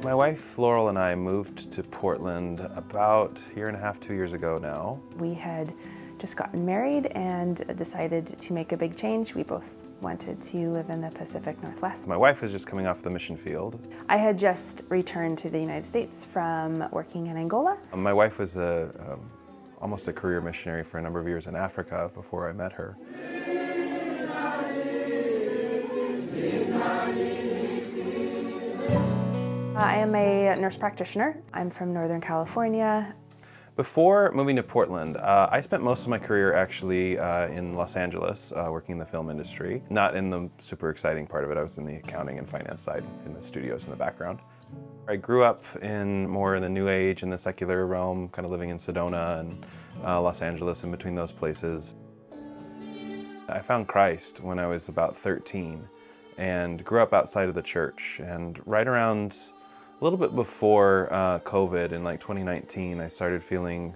My wife Laurel and I moved to Portland about a year and a half, 2 years ago now. We had just gotten married and decided to make a big change. We both wanted to live in the Pacific Northwest. My wife was just coming off the mission field. I had just returned to the United States from working in Angola. My wife was almost a career missionary for a number of years in Africa before I met her. I am a nurse practitioner. I'm from Northern California. Before moving to Portland, I spent most of my career actually in Los Angeles, working in the film industry. Not in the super exciting part of it. I was in the accounting and finance side, in the studios in the background. I grew up more in the New Age and the secular realm, kind of living in Sedona and Los Angeles, in between those places. I found Christ when I was about 13 and grew up outside of the church. And right around a little bit before COVID in like 2019, I started feeling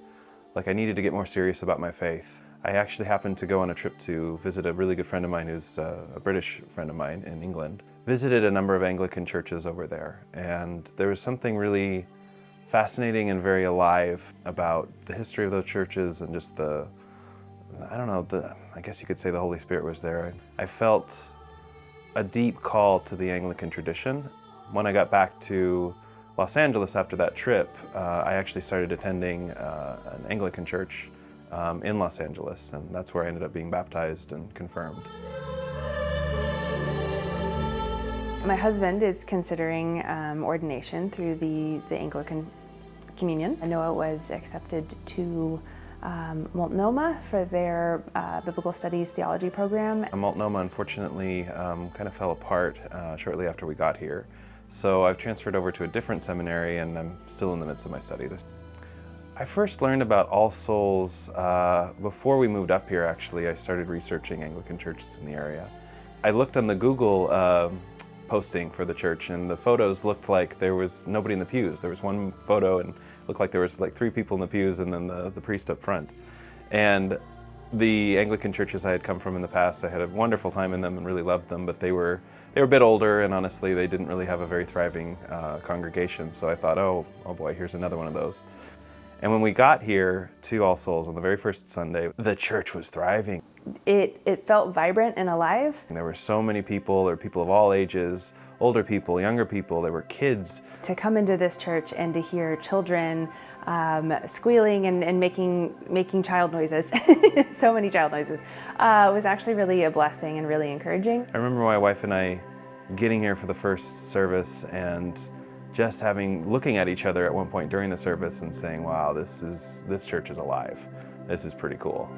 like I needed to get more serious about my faith. I actually happened to go on a trip to visit a really good friend of mine who's a British friend of mine in England. Visited a number of Anglican churches over there, and there was something really fascinating and very alive about the history of those churches and just I guess you could say the Holy Spirit was there. I felt a deep call to the Anglican tradition. When I got back to Los Angeles after that trip, I actually started attending an Anglican church in Los Angeles, and that's where I ended up being baptized and confirmed. My husband is considering ordination through the Anglican communion. Noah was accepted to Multnomah for their Biblical Studies theology program. Multnomah, unfortunately, kind of fell apart shortly after we got here. So I've transferred over to a different seminary, and I'm still in the midst of my studies. I first learned about All Souls before we moved up here, actually. I started researching Anglican churches in the area. I looked on the Google posting for the church, and the photos looked like there was nobody in the pews. There was one photo and it looked like there was like 3 people in the pews and then the priest up front. And the Anglican churches I had come from in the past, I had a wonderful time in them and really loved them, but they were a bit older, and honestly they didn't really have a very thriving congregation. So I thought, oh boy, here's another one of those. And when we got here to All Souls on the very first Sunday, the church was thriving. It felt vibrant and alive. And there were so many people. There were people of all ages, older people, younger people, there were kids. To come into this church and to hear children squealing and making child noises, so many child noises, was actually really a blessing and really encouraging. I remember my wife and I getting here for the first service and just looking at each other at one point during the service and saying, wow, this church is alive. This is pretty cool.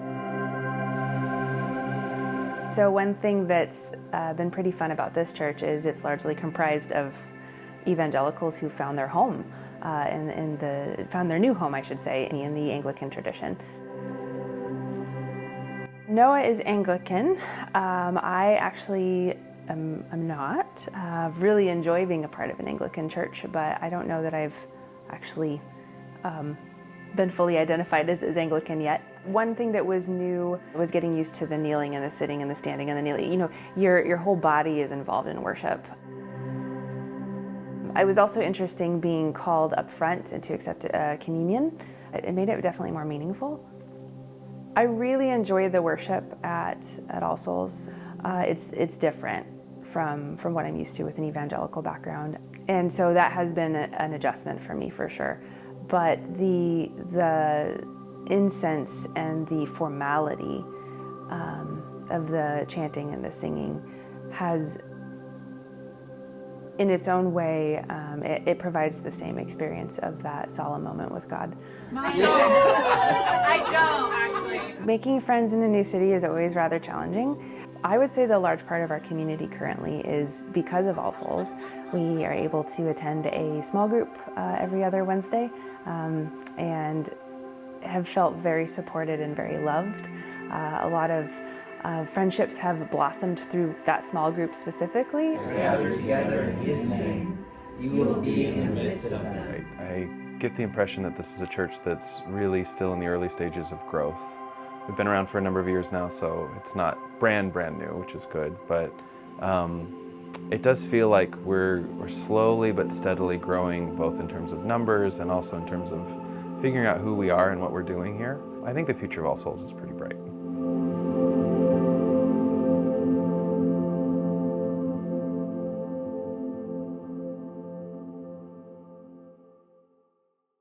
So one thing that's been pretty fun about this church is it's largely comprised of evangelicals who found their home, found their new home, I should say, in the Anglican tradition. Noah is Anglican. I actually am not. Really enjoy being a part of an Anglican church, but I don't know that I've actually been fully identified as Anglican yet. One thing that was new was getting used to the kneeling and the sitting and the standing and the kneeling. You know, your whole body is involved in worship. It was also interesting being called up front and to accept communion. It made it definitely more meaningful. I really enjoy the worship at All Souls. It's different from what I'm used to with an evangelical background, and so that has been an adjustment for me for sure. But the incense and the formality of the chanting and the singing has, in its own way, it provides the same experience of that solemn moment with God. I don't, actually. Making friends in a new city is always rather challenging. I would say the large part of our community currently is because of All Souls. We are able to attend a small group every other Wednesday and have felt very supported and very loved. A lot of friendships have blossomed through that small group specifically. Gather together in His name, you will be in the midst of them. I get the impression that this is a church that's really still in the early stages of growth. We've been around for a number of years now, so it's not brand new, which is good, but It does feel like we're slowly but steadily growing, both in terms of numbers and also in terms of figuring out who we are and what we're doing here. I think the future of All Souls is pretty bright.